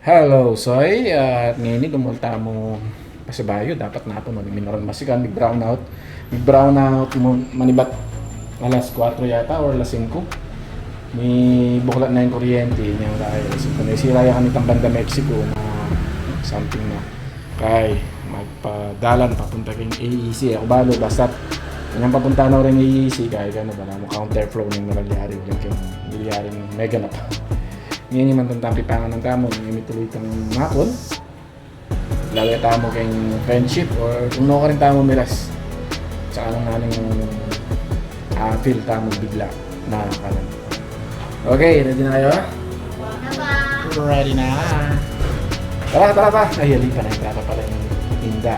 Hello, Soy. At ngayon ni dumunta mo pa sa bayo. Dapat na ito minoroon masikan. May brownout mo manibat alas 4 yata or alas 5. May buklat na yung kuryente niya dahil alas 5. Naisira yung kami tang banda Mexico na something na kay magpadalan papunta kay AEC. Ako balo basta kanyang papunta na rin AEC kaya gano'n ba na mo counterflow ng nangyari yung kay milyaring mega na pa. Ngayon yung mantang pipangan ng tamo, yung tuloy itong makon. Lalo yung tamo kayong friendship or kung no ka rin tamo milas. Tsaka nang naning feel tamo bigla na kanan. Okay, ready na kayo? Ready na. Tara pa. Ay, yali pa na yung tara pala yung Inda.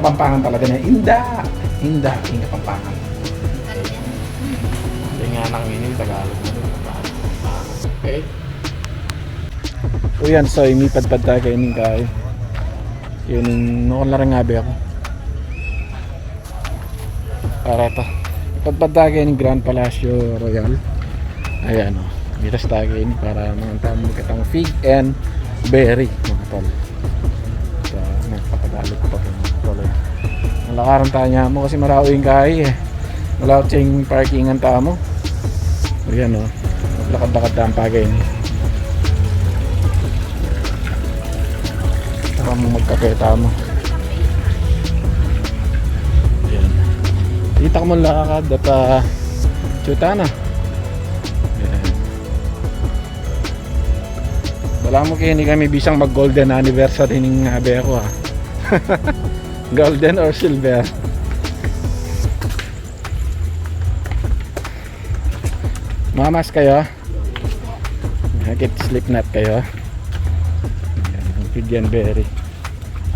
Kapampangan talaga na Inda, yung Kapampangan. Hindi nga nang ini, Tagalog na. Okay. O yan, so imipad-pad tayo kayo ng kayo. Yun yung nakunlarang ngabi ako. Para ito. Ipad-pad tayo kayo ng Grand Palacio Royal. Ayan o. Mitas tayo kayo para mga tamo kitang fig and berry. Mga tol. So, nagpapadalo ko pa po mga tol. Nalakaran tayo niya mo kasi marao yung kayo eh. Wala ko yung parkingan tamo. Ayan o. Lakad-lakad na ang pagay niya. Para mo magkapeta mo. Ayan. Kita ko mo lakad at chuta na. Ayan. Wala mo kayo, hindi kami bisang mag golden anniversary ng habi ako ha. Golden or silver. Mamas kayo. Nakit slip knot kayo. Pigyan berry.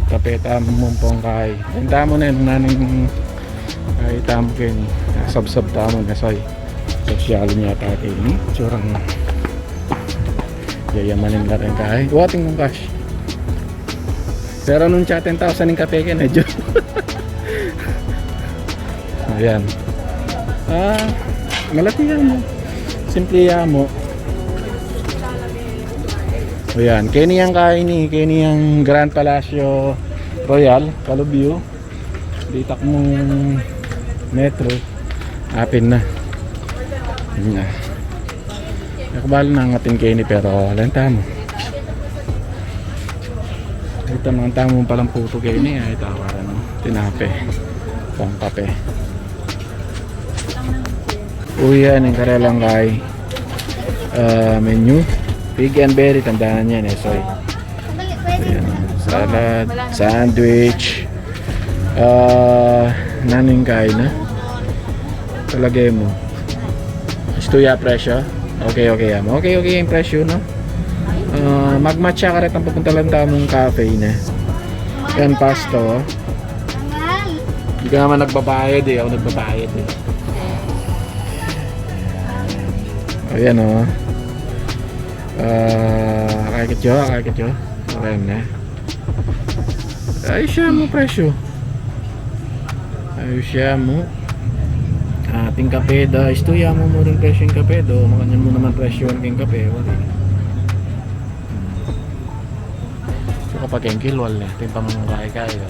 Kapeta mo pong kay. Enta mo na yung naning ay tamo kayo ni. Sab-sab tamo na soy. Social niya tayo ni. Surang yayamanin na rin kay. Wating mong cash. Pero nung chat 10,000 yung kape kayo na dyan. Ayan. Malati yan mo. Simple mo. O yan, keniyang kain ni, keniyang Grand Palacio Royal, Calubio. Ditak mong metro. Apin na. Yun na. Nakabalo na ang ating keni pero lenta mo. Ito mga tamo palang puto keni ay tawaran mo. Tinape. Pang kape. Uyan, yung karelang kay menu. Pig and berry, tandaan yan eh. Soy. Ayan, salad, sandwich. Naning kain na. Talagay mo. Istuya presyo. Okay yan. Okay yung presyo, no? Magmatcha ka rin ang papunta lang tamong cafe na. Yan, pasto. Hindi ka naman nagbabayad eh. Ako nagbabayad eh. Ayan o. Kakit yo. Ayan na. Ayos siya mo presyo. Ayos siya mo. Ating kape da. Istuya mo mo rin presyo yung kape do. Makanyan mo naman presyo yung kape. Wali. So kapag yung kilwal na. Ito yung pamangkay kayo.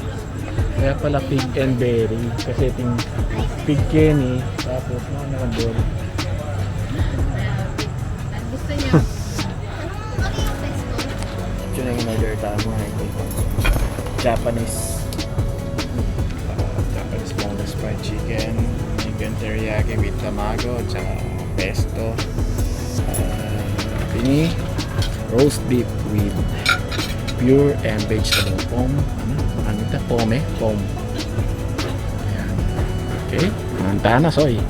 Kaya pala pig and berry. Kasi ito yung pig kenny. Tapos nakakabol. Ito na yung in-order tamo Japanese boneless fried chicken, chicken teriyaki with tamago tsaka pesto, ini roast beef with pure and vegetable pom. Ano ito? Pom. Ayan. Okay, manta na soy.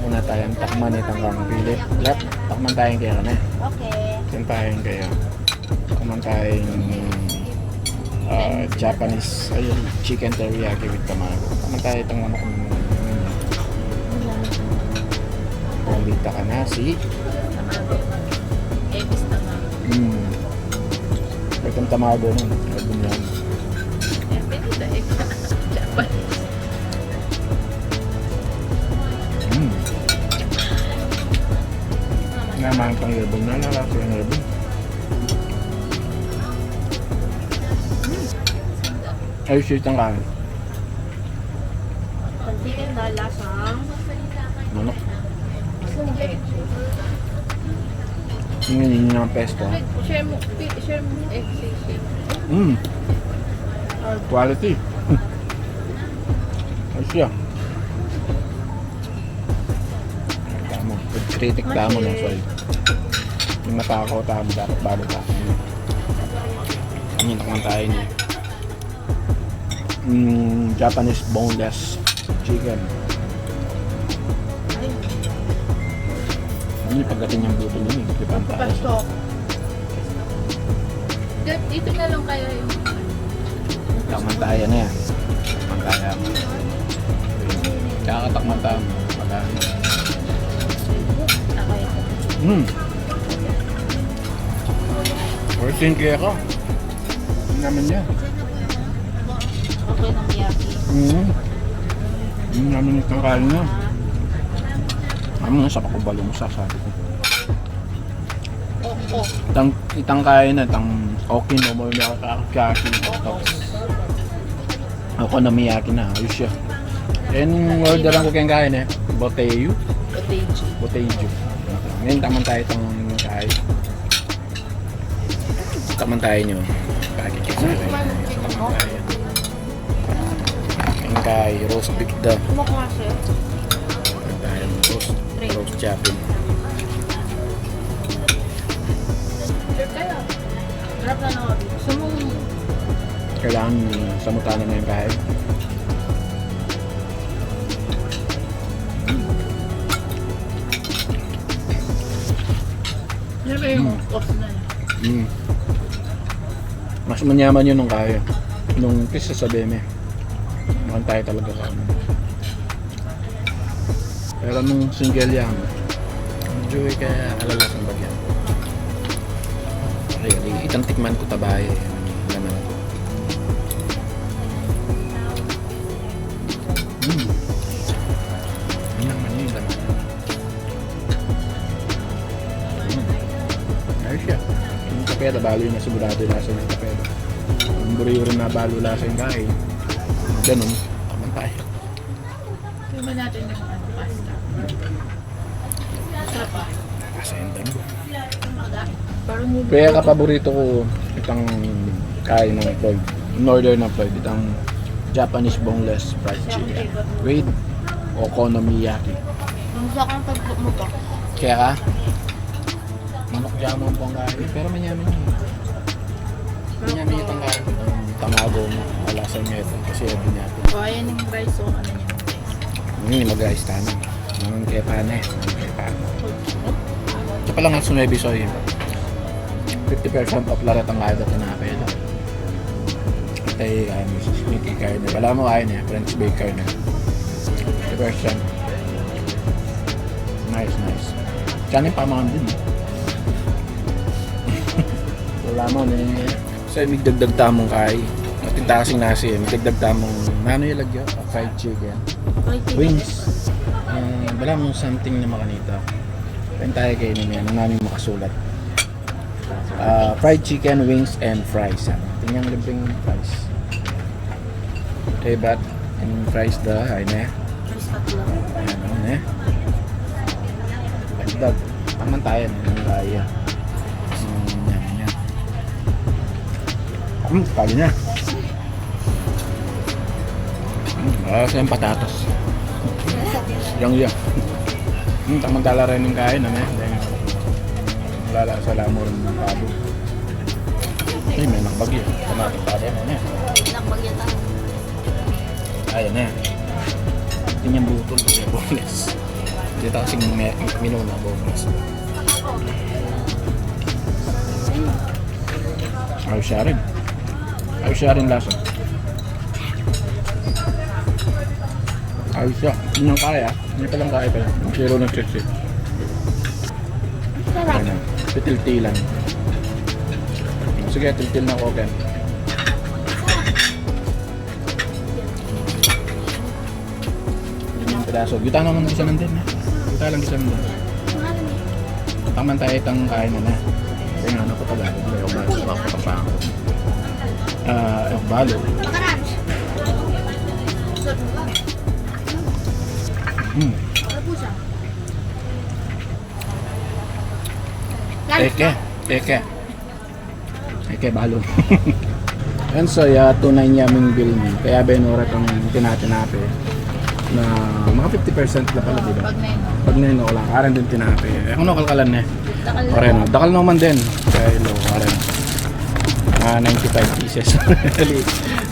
Muna tayong takman itang kang pilit. Takman tayong kaya na. Okay. Takman tayong kaya. Takman tayong Japanese chicken teriyaki with tamago. Takman tayo itong mga pumita ka na si Ebis tamago. Itong tamago nun. Album yan. Pinita Japanese. Naman pang herbal na lalaki ang herbal. Ayos siya itang kain. Pantikin na lasang. Manok. Yung ng pesto. Share mo XCC. Quality. Ayos siya. Tamo. Critic tamo ng soy. Yung natakaw tamo dapat bago ka. Ano naman tayo niya. Japanese boneless chicken. Ano yung pagdating yung buto niya eh. Kipantaas. Pasok. Dito na lang kayo yung... Takmantaya na yan. Takmantaya mo. Kakatakmantaya mo. Magano. Okay. First in kaya ka. Ang naman niya. Okay ng miyaki. Ang naman itang kain niya. Ano nga sa pakubalo mo sasabi ko. Oo. Itang kain na, itang okay no mo yung kakakasin. Ako na miyaki na, ayos siya. And orderan ko kayong kain eh. Boteyu. Cottage. Boteju. Ngayon taman tayo itong kain. Taman tayo nyo. Pakikisa ko yun. Taman tayo. Yung kain, roast beef daw. Kumaklase. Taman tayo, roast chapin. Sure kayo. Harap na ako. Gusto mo... Kailangan samutanan na yung kain. Siyempre yung off na yun. Mas manyaman yun nung kaya. Nung kisa sa beme. Mukhang tayo talaga sa ano. Pero nung single yan, medyo kaya alalas ang bagyan. Really, itang tikman ko tabaye. Laman ko. Yan naman yun, laman. Ayos siya. Yung kapeda, balo yung nasigurado yung lasa ng kapeda. Yung buriyo rin na balo lasa yung kain. Ganun, taman tayo. Tingnan natin yung pasta. Masarap pa. Kasi yung dami. Parang yung... Kaya kapaborito ko itang kain ng Floyd. In order ng Floyd, itang Japanese boneless fried chicken. With okonomiyaki. Ang sakang tagpo mo pa. Kaya ka? Manok jamon po ang kain. Pero manyamin yun. Manyamin itang kain. Ang tamago mo. Wala sa inyo ito. Kasi ito niya ito. O, ayan yung rice o ano niya. Hindi mag-rice tayo. Naman kaya pane. Kaya pane. Ito pa lang ang sunebi soy. 50% off lahat ang kaya dito na kapela. Ito ay Mrs. Mickey kain. Wala mo kain eh. French baker na. 50%. Nice, nice. Diyan yung pamangan din. Wala mo na eh. So may dagdag tamong kay. At yung tasing nasi eh. May dagdag tamong nano yung lagyo? Fried chicken. Wings. Wala mo something na makanita. Kain tayo kayo niya. Nung namin makasulat. Fried chicken, wings, and fries. Tingnan yung libreng fries. Okay, but and fries da. Ayun eh. Rice tatlo. Ayan o eh. Dagdag. Taman tayo. Ang kaya. Yan. Kali na. Sa yung patatas. Yang. Tamantala rin yung kain. Ano eh. Wala sa lamo rin ng pabo. Ay, may nakbagyo. Kamating pabo. Ano eh. Nakbagyan tayo. Ayan na. Ito yung butol. Ito yung boneless. Dito kasing menu na boneless. Ayos siya rin. Ayos siya rin lasa. Ayos siya. Hindi nang kaya. Hindi pa lang kaya pala. Zero ng chichi. Sarap. Ayan. Titil-tilan. Sige, til-til na ako. Okay. Yan yung pedaso. Gita naman ng isa nandun. Gita lang isa nandun. Taman tayo itang kain na na. Kaya nga ako pala. Ako balo. Ako balo. Ano po siya? Eke, balo. Yan, so, tunay yaming bill niya. Kaya benurat ang tinatinapi na mga 50% na pala, diba? Pag na yun. Pag nino ko lang, karan din tinapi. Ako no, kalkalan na. Dakal na. Ore no, dakal naman din. Kaya lo, karan. 95 pieces.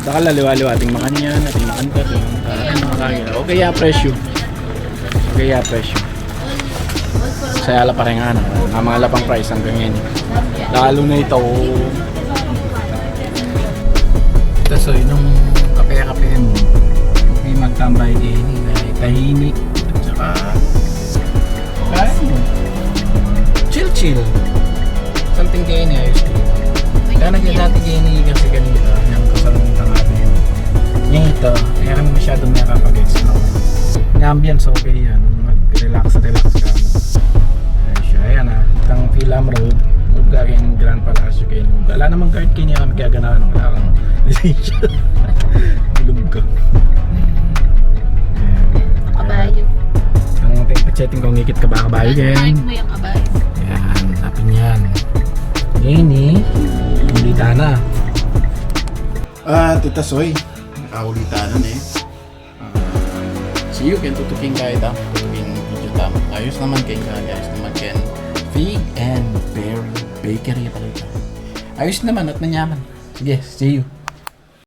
Dakal na liwa-liwa. Ating makanyan, ating makanta, ating makakagila. Okay, ya, presyo. Okay, ya, presyo. Saya ala pa rin nga, mga lapang price hanggang ngayon. Lalo na ito. Ito, so, yung kape-kape mo, may magtambay din, tahimik, at saka, chill. Something kayo niya, ayos ko. Kaya dati kayo niya kasi ganito, yung kasalungan natin. Ngayon ito, kaya kami masyadong nakapag-explore. Yung ambience, okay yan. Mag-relax ka mo. Ayan siya, ayan itang Philam Road. Huwag gagawin Grand Palacio kayo. Wala namang guard kayo niya kami kaya ganahan. Wala kang lisensya. Ilog ka. Kabayo. Ang pacheting kong ngikit ka ba kabayo Kahit din. mo yung kabayo. Yan, tapin yan. Ngayon ulita na. Tita Soy, nakaulita na see you, kaya tutukin ka ito. Tutukin video tama. Ayos naman kayo ayos naman kayo. Fig and Berry Bakery pala ito. Ayos naman at nanyaman. Sige, see you.